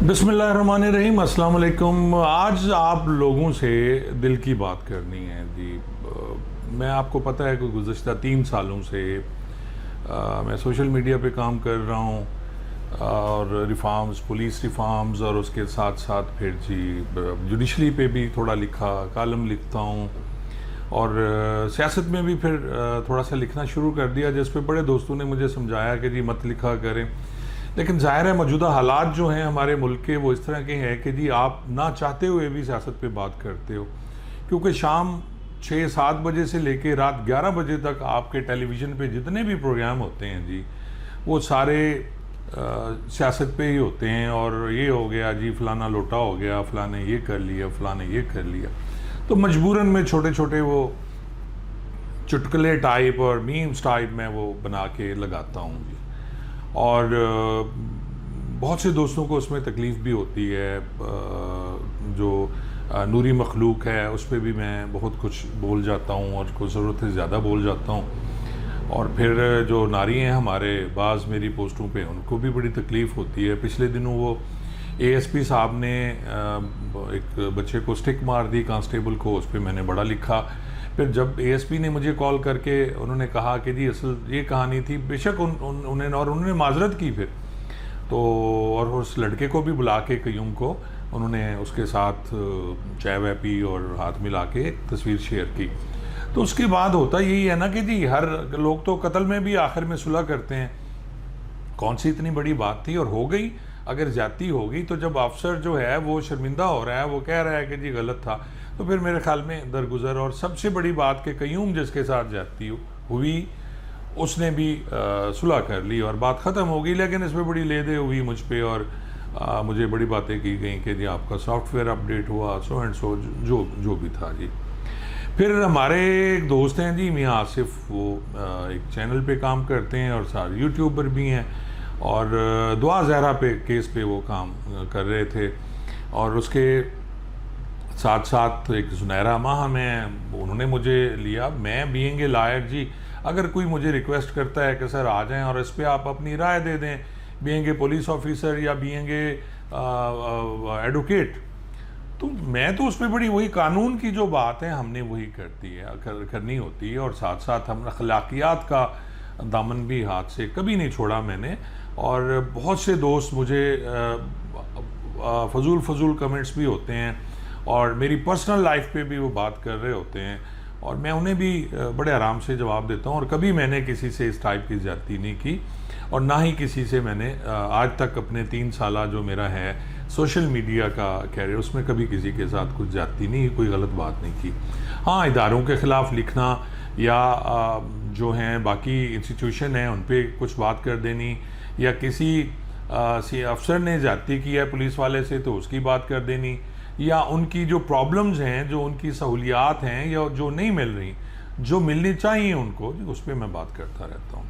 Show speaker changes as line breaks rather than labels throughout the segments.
बिस्मिल्लाहिर्रहमानिर्रहीम, अस्सलाम वालेकुम। आज आप लोगों से दिल की बात करनी है जी। मैं आपको पता है कि गुज़श्ता 3 सालों से मैं सोशल मीडिया पे काम कर रहा हूँ और रिफॉर्म्स, पुलिस रिफॉर्म्स और उसके साथ साथ फिर जी जुडिशरी पे भी थोड़ा लिखा, कॉलम लिखता हूँ और सियासत में भी फिर थोड़ा सा लिखना शुरू कर दिया, जिस पे बड़े दोस्तों ने मुझे समझाया कि जी मत लिखा करें। लेकिन ज़ाहिर है मौजूदा हालात जो हैं हमारे मुल्क के, वो इस तरह के हैं कि जी आप ना चाहते हुए भी सियासत पे बात करते हो, क्योंकि शाम 6-7 बजे से लेके रात 11 बजे तक आपके टेलीविज़न पे जितने भी प्रोग्राम होते हैं जी, वो सारे सियासत पे ही होते हैं। और ये हो गया जी, फ़लाना लोटा हो गया, फ़लाने ये कर लिया, फ़लाने ये कर लिया। तो मजबूरन में छोटे छोटे वो चुटकुले टाइप और मीम्स टाइप में वो बना के लगाता हूँ जी। और बहुत से दोस्तों को उसमें तकलीफ़ भी होती है। जो नूरी मखलूक है उस पर भी मैं बहुत कुछ बोल जाता हूँ और कुछ ज़रूरत से ज़्यादा बोल जाता हूँ। और फिर जो नारी हैं हमारे, बाज़ मेरी पोस्टों पे उनको भी बड़ी तकलीफ़ होती है। पिछले दिनों वो एएसपी साहब ने एक बच्चे को स्टिक मार दी, कांस्टेबल को, उस पर मैंने बड़ा लिखा। फिर जब एएसपी ने मुझे कॉल करके उन्होंने कहा कि जी असल ये कहानी थी, बेशक उन्होंने माजरत की फिर तो, और उस लड़के को भी बुला के, कयूम को, उन्होंने उसके साथ चाय वाय पी और हाथ मिला के एक तस्वीर शेयर की। तो उसके बाद होता यही है ना कि जी हर लोग तो कत्ल में भी आखिर में सुलह करते हैं। कौन सी इतनी बड़ी बात थी, और हो गई। अगर ज्यादती होगी तो जब अफसर जो है वो शर्मिंदा हो रहा है, वो कह रहा है कि जी गलत था, तो फिर मेरे ख्याल में दरगुजर। और सबसे बड़ी बात कि कयूम जिसके साथ ज्यादती हुई उसने भी सुलह कर ली और बात ख़त्म हो गई। लेकिन इसमें बड़ी लेदे हुई मुझ पर और मुझे बड़ी बातें की गई कि जी आपका सॉफ्टवेयर अपडेट हुआ, सो एंड सो, जो भी था जी। फिर हमारे एक दोस्त हैं जी, मियाँ आसिफ, वो एक चैनल पे काम करते हैं और सारे यूट्यूबर भी हैं, और दुआ ज़हरा पे केस पे वो काम कर रहे थे। और उसके साथ साथ एक सुनहरा माह में उन्होंने मुझे लिया। मैं बीइंग ए लॉयर जी, अगर कोई मुझे रिक्वेस्ट करता है कि सर आ जाएं और इस पर आप अपनी राय दे दें, बीइंग ए पुलिस ऑफिसर या बीइंग ए एडवोकेट, तो मैं तो उस पर बड़ी, वही कानून की जो बात है हमने वही करनी होती है। और साथ साथ हम अखलाकियात का दामन भी हाथ से कभी नहीं छोड़ा मैंने। और बहुत से दोस्त मुझे फजूल कमेंट्स भी होते हैं और मेरी पर्सनल लाइफ पे भी वो बात कर रहे होते हैं, और मैं उन्हें भी बड़े आराम से जवाब देता हूँ। और कभी मैंने किसी से इस टाइप की ज्यादती नहीं की, और ना ही किसी से मैंने आज तक अपने 3 साल जो मेरा है सोशल मीडिया का कैरियर, उसमें कभी किसी के साथ कुछ ज्यादती नहीं, कोई गलत बात नहीं की। हाँ, इदारों के ख़िलाफ़ लिखना या जो हैं बाकी इंस्टीट्यूशन हैं उन पर कुछ बात कर देनी, या किसी अफसर ने ज्यादती की है पुलिस वाले से तो उसकी बात कर देनी, या उनकी जो प्रॉब्लम्स हैं, जो उनकी सहूलियात हैं या जो नहीं मिल रही, जो मिलनी चाहिए उनको, उस पर मैं बात करता रहता हूँ।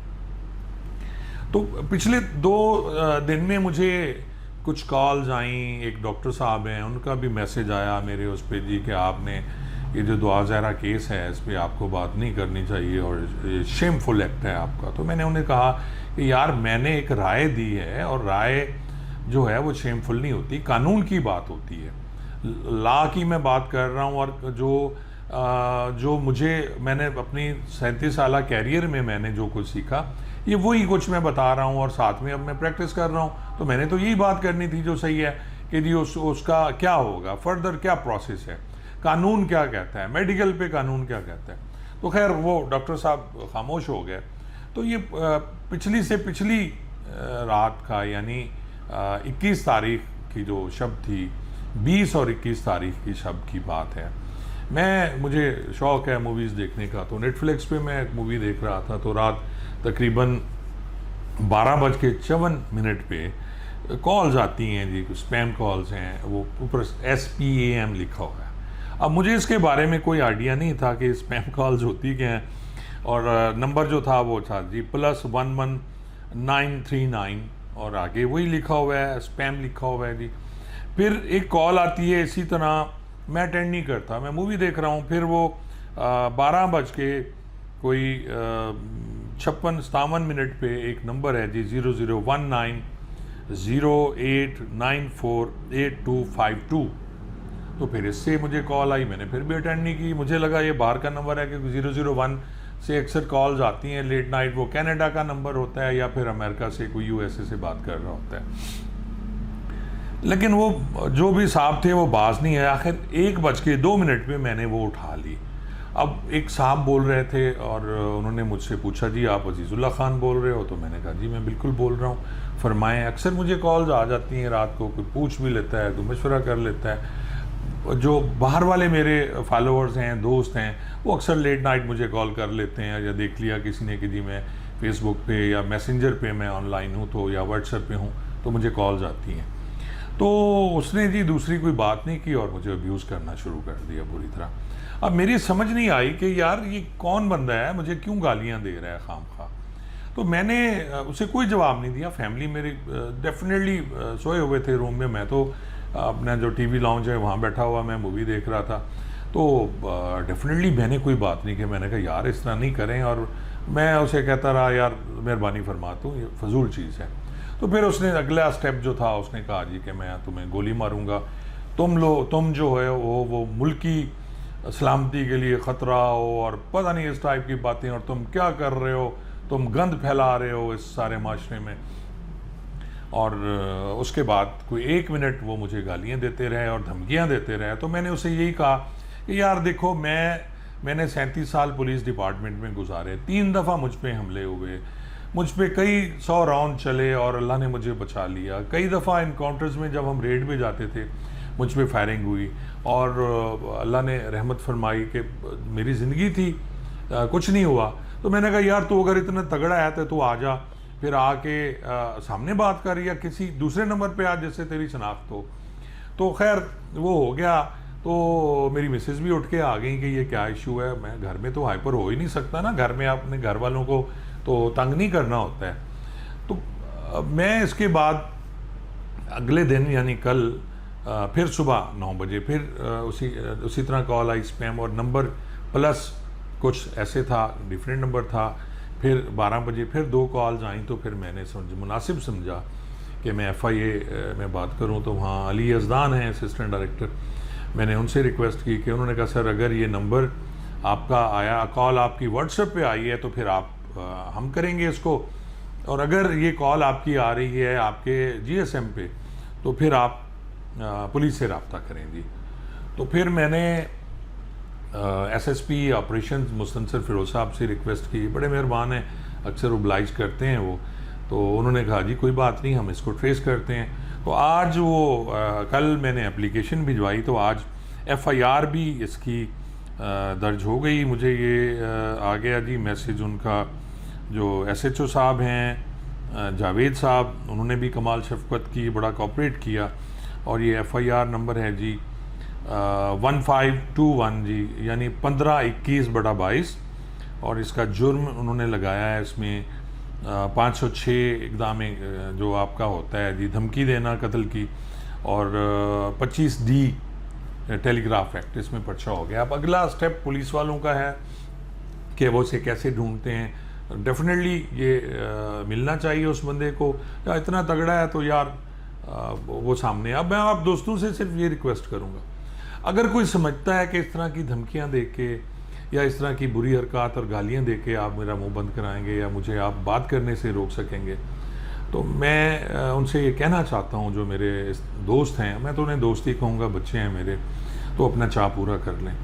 तो पिछले 2 दिन में मुझे कुछ कॉल्स आई। एक डॉक्टर साहब हैं, उनका भी मैसेज आया मेरे उस पर जी कि आपने ये जो दुआ ज़हरा केस है इस पर आपको बात नहीं करनी चाहिए और ये शेमफुल एक्ट है आपका। तो मैंने उन्हें कहा कि यार मैंने एक राय दी है, और राय जो है वो शेमफुल नहीं होती, कानून की बात होती है, लॉ की मैं बात कर रहा हूँ। और जो मैंने अपनी 37 साल कैरियर में मैंने जो कुछ सीखा, ये वही कुछ मैं बता रहा हूँ, और साथ में अब मैं प्रैक्टिस कर रहा हूँ। तो मैंने तो यही बात करनी थी जो सही है कि जी उसका क्या होगा, फर्दर क्या प्रोसेस है, कानून क्या कहता है, मेडिकल पे कानून क्या कहता है। तो खैर वो डॉक्टर साहब खामोश हो गए। तो ये पिछली से पिछली रात का, यानी 21 तारीख की जो शब थी, 20 और 21 तारीख की शब की बात है। मुझे शौक़ है मूवीज़ देखने का, तो नेटफ्लिक्स पे मैं एक मूवी देख रहा था। तो रात तकरीबन 12:54 पे कॉल्स आती हैं जी, स्पैम कॉल्स हैं, वो ऊपर SPAM लिखा हुआ है। अब मुझे इसके बारे में कोई आइडिया नहीं था कि स्पैम कॉल्स होती क्या हैं, और नंबर जो था वो था जी +11939, और आगे वही लिखा हुआ है, स्पैम लिखा हुआ है जी। फिर एक कॉल आती है इसी तरह, मैं अटेंड नहीं करता, मैं मूवी देख रहा हूँ। फिर वो 12 बज के कोई 56-57 पे एक नंबर है जी, 0019 08948252। तो फिर इससे मुझे कॉल आई, मैंने फिर भी अटेंड नहीं की। मुझे लगा ये बाहर का नंबर है, क्योंकि 001 से अक्सर कॉल्स आती हैं लेट नाइट, वो कनाडा का नंबर होता है या फिर अमेरिका से कोई यूएसए से बात कर रहा होता है। लेकिन वो जो भी साहब थे वो बाज नहीं है। आखिर 1:02 पे मैंने वो उठा ली। अब एक साहब बोल रहे थे और उन्होंने मुझसे पूछा, जी आप अजीज़ुल्लाह ख़ान बोल रहे हो? तो मैंने कहा जी मैं बिल्कुल बोल रहा हूँ, फरमाएं। अक्सर मुझे कॉल्स आ जाती हैं रात को, कोई पूछ भी लेता है, कोई मशवरा कर लेता है। जो बाहर वाले मेरे फॉलोअर्स हैं, दोस्त हैं, वो अक्सर लेट नाइट मुझे कॉल कर लेते हैं, या देख लिया किसी ने कि जी मैं फेसबुक पे या मैसेंजर पे मैं ऑनलाइन हूँ तो, या व्हाट्सएप पे हूँ तो मुझे कॉल्स आती हैं। तो उसने जी दूसरी कोई बात नहीं की और मुझे अब्यूज़ करना शुरू कर दिया बुरी तरह। अब मेरी समझ नहीं आई कि यार ये कौन बंदा है, मुझे क्यों गालियाँ दे रहा है खामखा। तो मैंने उसे कोई जवाब नहीं दिया। फैमिली मेरी डेफिनेटली सोए हुए थे रूम में, मैं तो अपना जो टीवी लाउंज है वहाँ बैठा हुआ मैं मूवी देख रहा था। तो डेफिनेटली मैंने कोई बात नहीं की। मैंने कहा यार इस तरह नहीं करें, और मैं उसे कहता रहा यार मेहरबानी फरमाता हूँ, ये फजूल चीज़ है। तो फिर उसने अगला स्टेप जो था उसने कहा जी कि मैं तुम्हें गोली मारूंगा, तुम जो है वो मुल्की सलामती के लिए ख़तरा हो, और पता नहीं इस टाइप की बातें, और तुम क्या कर रहे हो, तुम गंद फैला रहे हो इस सारे माशरे में। और उसके बाद कोई 1 मिनट वो मुझे गालियाँ देते रहे और धमकियाँ देते रहे। तो मैंने उसे यही कहा कि यार देखो, मैंने 37 साल पुलिस डिपार्टमेंट में गुजारे, 3 दफ़ा मुझ पे हमले हुए, मुझ पे कई 100 राउंड चले और अल्लाह ने मुझे बचा लिया। कई दफ़ा इनकाउंटर्स में जब हम रेड पे जाते थे मुझ पे फायरिंग हुई, और अल्लाह ने रहमत फरमाई कि मेरी ज़िंदगी थी, कुछ नहीं हुआ। तो मैंने कहा यार तू अगर इतना तगड़ा है तो तू आ जा, फिर आके सामने बात कर, या किसी दूसरे नंबर पे आ जिससे तेरी शनाख्त हो। तो खैर वो हो गया। तो मेरी मिसेस भी उठ के आ गई कि ये क्या इशू है। मैं घर में तो हाइपर हो ही नहीं सकता ना, घर में अपने घर वालों को तो तंग नहीं करना होता है। तो मैं इसके बाद अगले दिन यानी कल फिर सुबह 9 बजे फिर उसी तरह कॉल आई, स्पैम और नंबर प्लस कुछ ऐसे था, डिफरेंट नंबर था। फिर 12 बजे फिर 2 कॉल्स आई। तो फिर मैंने मुनासिब समझा कि मैं FIA में बात करूं। तो वहाँ अली यज़दान हैं असिस्टेंट डायरेक्टर, मैंने उनसे रिक्वेस्ट की कि उन्होंने कहा सर अगर ये नंबर आपका आया, कॉल आपकी व्हाट्सएप पे आई है तो फिर हम करेंगे इसको, और अगर ये कॉल आपकी आ रही है आपके GSM पे तो फिर आप पुलिस से रब्ता करें जी। तो फिर मैंने SSP ऑपरेशंस मुस्तनसर फिरोज साहब से रिक्वेस्ट की, बड़े मेहरबान हैं, अक्सर ओब्लाइज करते हैं वो। तो उन्होंने कहा जी कोई बात नहीं, हम इसको ट्रेस करते हैं। तो आज वो कल मैंने एप्लीकेशन भिजवाई, तो आज FIR भी इसकी दर्ज हो गई। मुझे ये आ गया जी मैसेज, उनका जो SHO साहब हैं जावेद साहब, उन्होंने भी कमाल शफकत की, बड़ा कोऑपरेट किया। और ये FIR नंबर है जी 1521 जी, यानी 1521/22। और इसका जुर्म उन्होंने लगाया है इसमें 506 इक़दाम जो आपका होता है जी धमकी देना कत्ल की, और 25D टेलीग्राफ एक्ट इसमें पर्चा हो गया। अब अगला स्टेप पुलिस वालों का है कि वो इसे कैसे ढूंढते हैं। डेफिनेटली ये मिलना चाहिए उस बंदे को, या इतना तगड़ा है तो यार वो सामने। अब मैं आप दोस्तों से सिर्फ ये रिक्वेस्ट करूँगा, अगर कोई समझता है कि इस तरह की धमकियाँ दे के या इस तरह की बुरी हरकत और गालियाँ दे के आप मेरा मुंह बंद कराएंगे या मुझे आप बात करने से रोक सकेंगे, तो मैं उनसे ये कहना चाहता हूँ, जो मेरे दोस्त हैं, मैं तो उन्हें दोस्त ही कहूँगा, बच्चे हैं मेरे, तो अपना चाह पूरा कर लें।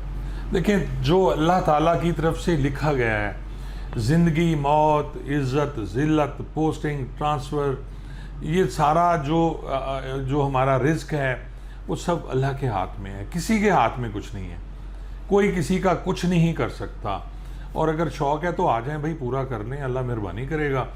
देखें, जो अल्लाह ताला की तरफ से लिखा गया है, ज़िंदगी, मौत, इज़्ज़त, ज़िल्लत, पोस्टिंग, ट्रांसफ़र, ये सारा जो हमारा रिज़्क है वो सब अल्लाह के हाथ में है, किसी के हाथ में कुछ नहीं है, कोई किसी का कुछ नहीं कर सकता। और अगर शौक़ है तो आ जाएं भाई, पूरा कर लें, अल्लाह मेहरबानी करेगा।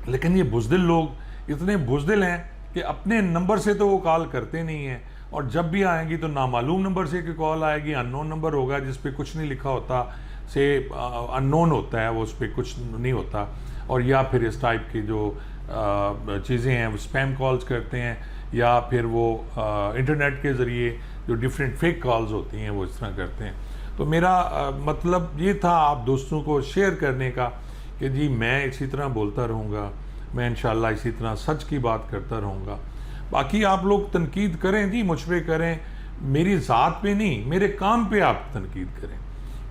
लेकिन ये बुज़दिल लोग इतने बुज़दिल हैं कि अपने नंबर से तो वो कॉल करते नहीं हैं, और जब भी आएंगी तो नामालूम नंबर से की कॉल आएगी, अननोन नंबर होगा जिस पे कुछ नहीं लिखा होता, से अननोन होता है वो, उस पर कुछ नहीं होता। और या फिर इस टाइप की जो चीज़ें हैं वो स्पैम कॉल्स करते हैं, या फिर वो इंटरनेट के ज़रिए जो डिफरेंट फेक कॉल्स होती हैं वो इस तरह करते हैं। तो मेरा मतलब ये था आप दोस्तों को शेयर करने का कि जी मैं इसी तरह बोलता रहूँगा, मैं इंशाल्लाह इसी तरह सच की बात करता रहूँगा। बाकी आप लोग तनकीद करें जी, मुझ पे करें, मेरी ज़ात पे नहीं, मेरे काम पे आप तनकीद करें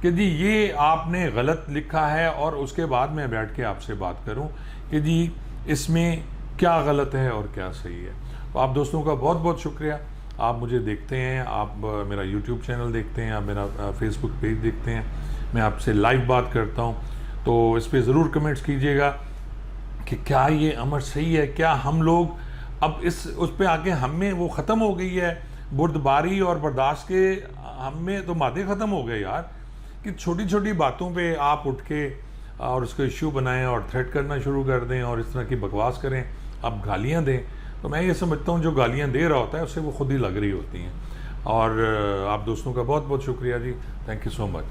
कि जी ये आपने गलत लिखा है, और उसके बाद मैं बैठ के आपसे बात करूं कि जी इसमें क्या गलत है और क्या सही है। तो आप दोस्तों का बहुत बहुत शुक्रिया। आप मुझे देखते हैं, आप मेरा यूट्यूब चैनल देखते हैं, आप मेरा फेसबुक पेज देखते हैं, मैं आपसे लाइव बात करता हूं, तो इस पर ज़रूर कमेंट्स कीजिएगा कि क्या ये अमर सही है, क्या हम लोग अब इस उस पे आके हम में वो ख़त्म हो गई है बुर्दबारी और बर्दाश्त के, हम में तो मादे ख़त्म हो गए यार, कि छोटी छोटी बातों पे आप उठ के और उसको इश्यू बनाएं और थ्रेट करना शुरू कर दें और इस तरह की बकवास करें, आप गालियां दें। तो मैं ये समझता हूँ जो गालियां दे रहा होता है उससे वो खुद ही लग रही होती हैं। और आप दोस्तों का बहुत बहुत शुक्रिया जी, थैंक यू सो मच।